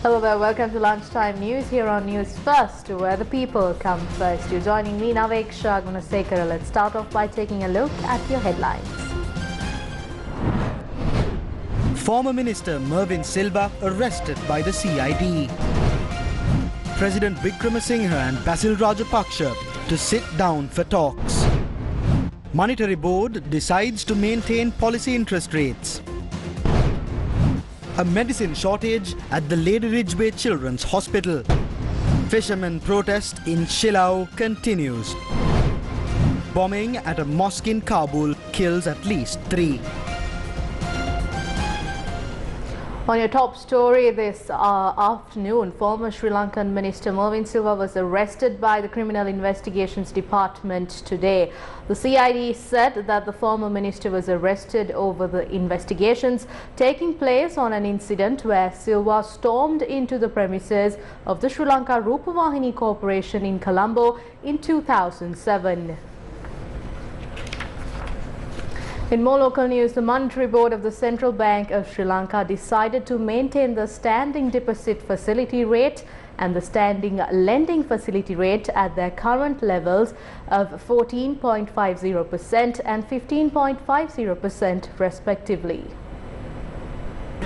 Hello there, welcome to Lunchtime News here on News First, where the people come first. You're joining me, Naveksha Gunasekara. Let's start off by taking a look at your headlines. Former Minister Mervyn Silva arrested by the CID. President Wickremesinghe and Basil Rajapaksa to sit down for talks. Monetary Board decides to maintain policy interest rates. A medicine shortage at the Ladyridge Children's Hospital. Fishermen protest in Shillong continues. Bombing at a mosque in Kabul kills at least 3. On your top story this afternoon, former Sri Lankan Minister Mervyn Silva was arrested by the Criminal Investigations Department today. The CID said that the former minister was arrested over the investigations taking place on an incident where Silva stormed into the premises of the Sri Lanka Rupavahini Corporation in Colombo in 2007. In more local news, the Monetary Board of the Central Bank of Sri Lanka decided to maintain the standing deposit facility rate and the standing lending facility rate at their current levels of 14.50% and 15.50% respectively.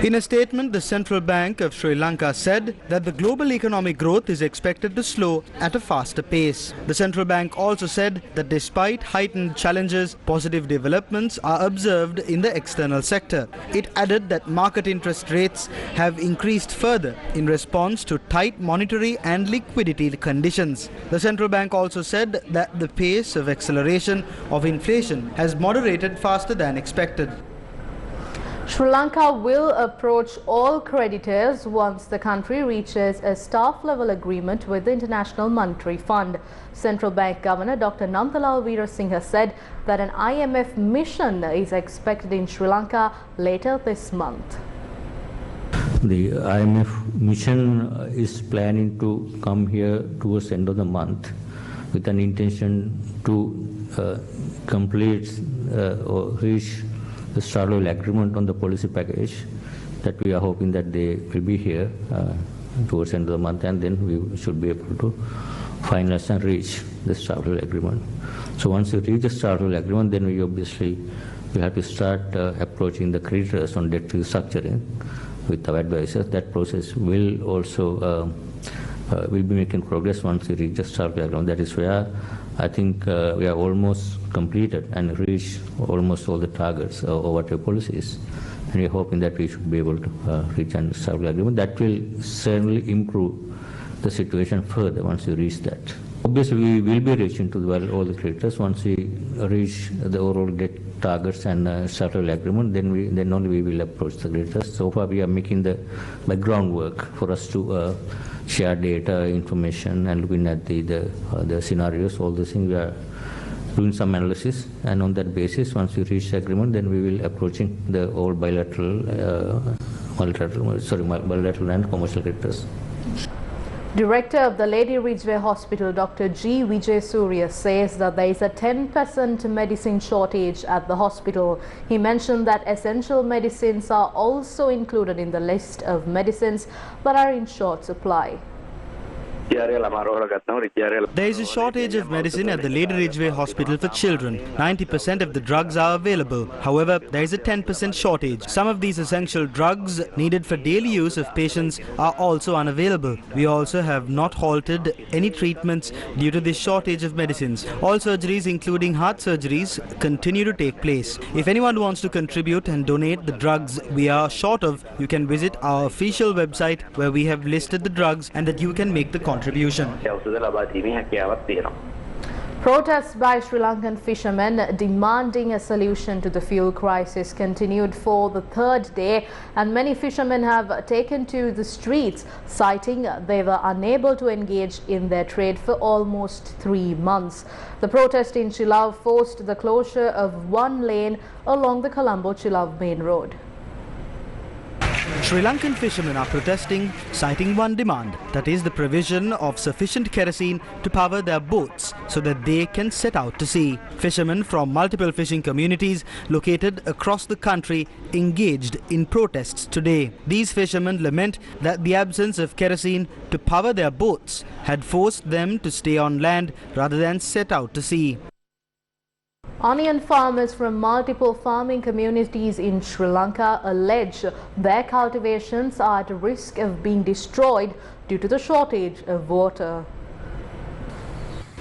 In a statement, the Central Bank of Sri Lanka said that the global economic growth is expected to slow at a faster pace. The Central Bank also said that despite heightened challenges, positive developments are observed in the external sector. It added that market interest rates have increased further in response to tight monetary and liquidity conditions. The Central Bank also said that the pace of acceleration of inflation has moderated faster than expected. Sri Lanka will approach all creditors once the country reaches a staff-level agreement with the International Monetary Fund. Central Bank Governor Dr. Nandalal Weerasinghe said that an IMF mission is expected in Sri Lanka later this month. The IMF mission is planning to come here towards the end of the month with an intention to complete or reach the start-level agreement on the policy package that we are hoping that they will be here towards the end of the month, and then we should be able to finalize and reach the start-level agreement. So once we reach the start-level agreement, then we obviously will have to start approaching the creditors on debt restructuring with our advisors. That process will also will be making progress once we reach the start-level agreement. That is where I think we are almost completed and reached almost all the targets or whatever policies, and we are hoping that we should be able to reach an start-level agreement. That will certainly improve the situation further once we reach that. Obviously, we will be reaching to all the creditors once we reach the overall debt targets and start-level agreement. Then only we will approach the creditors. So far, we are making the groundwork for us to share data, information, and looking at the scenarios, all the things. We are doing some analysis, and on that basis, once we reach the agreement, then we will approaching the all bilateral and commercial creditors. Director of the Ladyridge Hospital, Dr. G. Vijay Surya, says that there is a 10% medicine shortage at the hospital. He mentioned that essential medicines are also included in the list of medicines but are in short supply. There is a shortage of medicine at the Ladyridge Hospital for children. 90% of the drugs are available. However, there is a 10% shortage. Some of these essential drugs needed for daily use of patients are also unavailable. We also have not halted any treatments due to this shortage of medicines. All surgeries, including heart surgeries, continue to take place. If anyone wants to contribute and donate the drugs we are short of, you can visit our official website where we have listed the drugs and that you can make the contribution. Protests by Sri Lankan fishermen demanding a solution to the fuel crisis continued for the third day, and many fishermen have taken to the streets, citing they were unable to engage in their trade for almost 3 months. The protest in Shillong forced the closure of one lane along the Colombo-Shillong main road. Sri Lankan fishermen are protesting, citing one demand, that is the provision of sufficient kerosene to power their boats so that they can set out to sea. Fishermen from multiple fishing communities located across the country engaged in protests today. These fishermen lament that the absence of kerosene to power their boats had forced them to stay on land rather than set out to sea. Onion farmers from multiple farming communities in Sri Lanka allege their cultivations are at risk of being destroyed due to the shortage of water.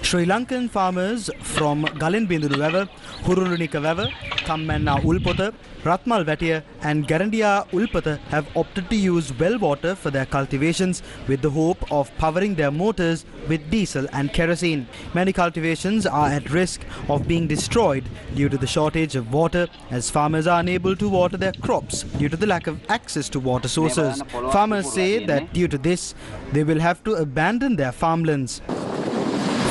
Sri Lankan farmers from Galin Binduru Wever, Hurulunika Wever, Kammanna Ulpota, Ratmal Vatiya and Garandia Ulpata have opted to use well water for their cultivations with the hope of powering their motors with diesel and kerosene. Many cultivations are at risk of being destroyed due to the shortage of water, as farmers are unable to water their crops due to the lack of access to water sources. Farmers say that due to this, they will have to abandon their farmlands.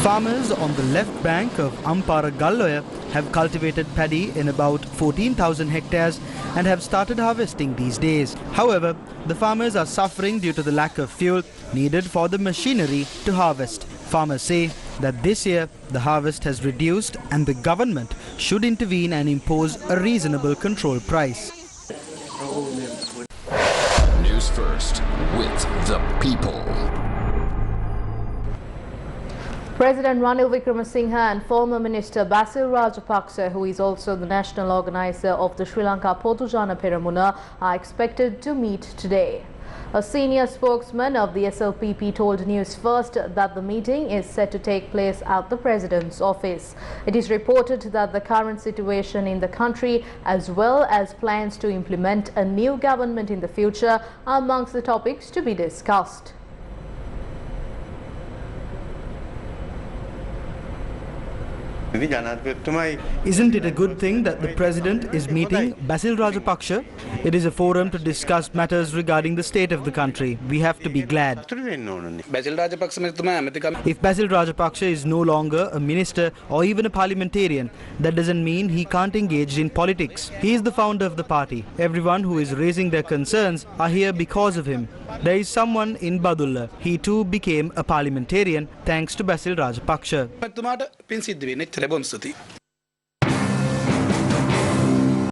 Farmers on the left bank of Ampara Galloya have cultivated paddy in about 14,000 hectares and have started harvesting these days. However, the farmers are suffering due to the lack of fuel needed for the machinery to harvest. Farmers say that this year the harvest has reduced and the government should intervene and impose a reasonable control price. News First with the people. President Ranil Wickremesinghe and former Minister Basil Rajapaksa, who is also the national organizer of the Sri Lanka Podujana Peramuna, are expected to meet today. A senior spokesman of the SLPP told Newsfirst that the meeting is set to take place at the President's office. It is reported that the current situation in the country, as well as plans to implement a new government in the future, are amongst the topics to be discussed. Isn't it a good thing that the President is meeting Basil Rajapaksa? It is a forum to discuss matters regarding the state of the country. We have to be glad. If Basil Rajapaksa is no longer a minister or even a parliamentarian, that doesn't mean he can't engage in politics. He is the founder of the party. Everyone who is raising their concerns are here because of him. There is someone in Badulla. He too became a parliamentarian thanks to Basil Rajapaksa.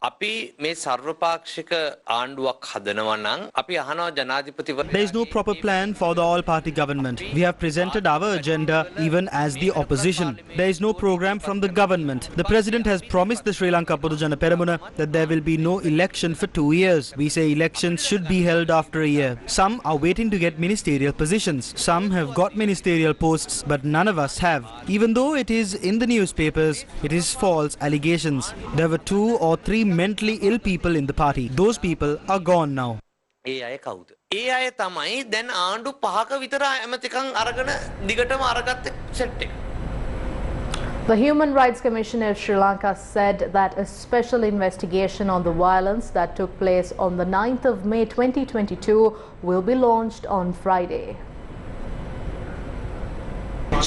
අපි මේ සර්වපාක්ෂික ආණ්ඩුවක් හදනවා නම් අපි අහනවා ජනාධිපතිවරයා. There is no proper plan for the all-party government. We have presented our agenda even as the opposition. There is no program from the government. The President has promised the Sri Lanka Podujana Peramuna that there will be no election for 2 years. We say elections should be held after a year. Some are waiting to get ministerial positions. Some have got ministerial posts, but none of us have. Even though it is in the newspapers, it is false allegations. There were 2 or 3 mentally ill people in the party. Those people are gone now. ඒ අය කවුද? ඒ අය තමයි දැන් ආණ්ඩු 5ක විතර ඇමතිකම් අරගෙන දිගටම අරගත්ත set එක. The Human Rights Commission of Sri Lanka said that a special investigation on the violence that took place on the 9th of May 2022 will be launched on Friday.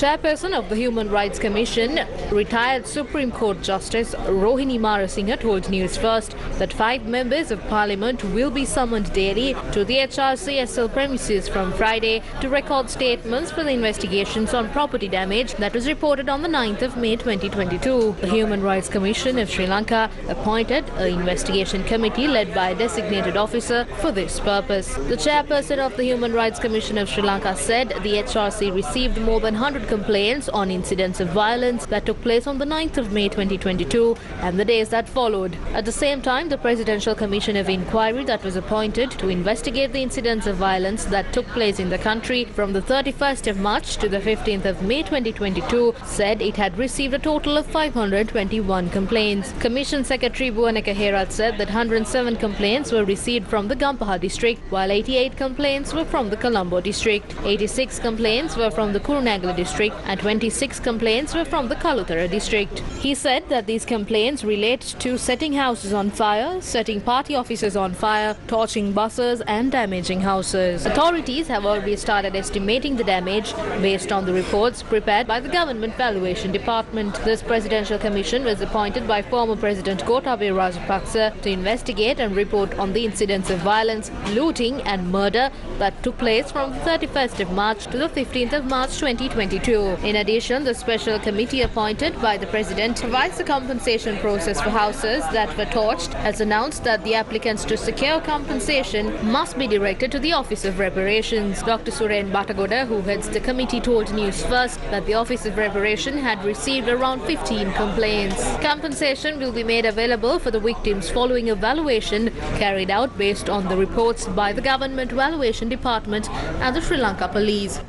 Chairperson of the Human Rights Commission, retired Supreme Court Justice Rohini Marasinghe told Newsfirst that 5 members of Parliament will be summoned daily to the HRCSL premises from Friday to record statements for the investigations on property damage that was reported on the 9th of May 2022. The Human Rights Commission of Sri Lanka appointed an investigation committee led by a designated officer for this purpose. The chairperson of the Human Rights Commission of Sri Lanka said the HRC received more than 100 complaints on incidents of violence that took place on the 9th of May 2022 and the days that followed. At the same time, the Presidential Commission of Inquiry that was appointed to investigate the incidents of violence that took place in the country from the 31st of March to the 15th of May 2022 said it had received a total of 521 complaints. Commission Secretary Buwaneka Herat said that 107 complaints were received from the Gampaha district, while 88 complaints were from the Colombo district. 86 complaints were from the Kurunegala district district and 26 complaints were from the Kalutara district. He said that these complaints relate to setting houses on fire, setting party offices on fire, torching buses and damaging houses. Authorities have already started estimating the damage based on the reports prepared by the Government Valuation Department. This presidential commission was appointed by former President Gotabaya Rajapaksa to investigate and report on the incidents of violence, looting and murder that took place from the 31st of March to the 15th of March 2022. In addition, the special committee appointed by the President provides the compensation process for houses that were torched, has announced that the applicants to secure compensation must be directed to the Office of Reparations. Dr. Suren Batagoda, who heads the committee, told News First that the Office of Reparation had received around 15 complaints. Compensation will be made available for the victims following a valuation carried out based on the reports by the Government Valuation Department and the Sri Lanka Police.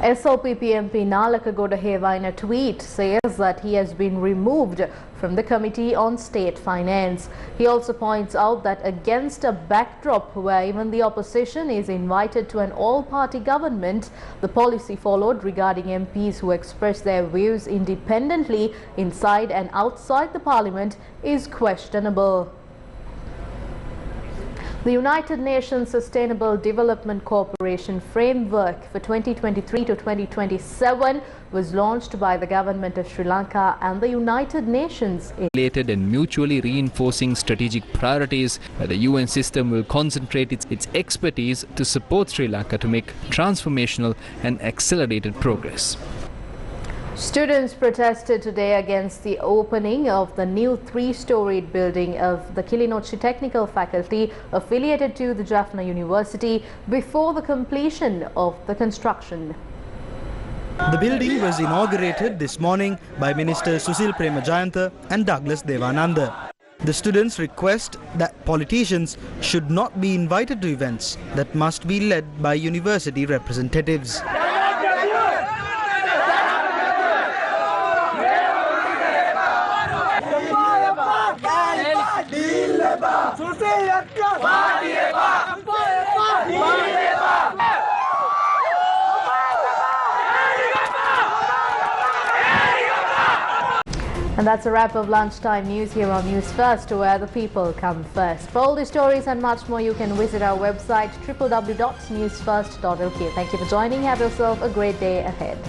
SLPP MP Nalaka Godaheva in a tweet says that he has been removed from the Committee on State Finance. He also points out that against a backdrop where even the opposition is invited to an all-party government, the policy followed regarding MPs who express their views independently inside and outside the Parliament is questionable. The United Nations Sustainable Development Corporation framework for 2023 to 2027 was launched by the government of Sri Lanka and the United Nations. Related and mutually reinforcing strategic priorities where the UN system will concentrate its expertise to support Sri Lanka to make transformational and accelerated progress. Students protested today against the opening of the new three-storied building of the Kilinochchi Technical Faculty affiliated to the Jaffna University before the completion of the construction. The building was inaugurated this morning by Minister Susil Premajayantha and Douglas Devananda. The students request that politicians should not be invited to events that must be led by university representatives. And that's a wrap of lunchtime news here on News First, where the people come first. For all these stories and much more, you can visit our website www.newsfirst.lk. Thank you for joining. Have yourself a great day ahead.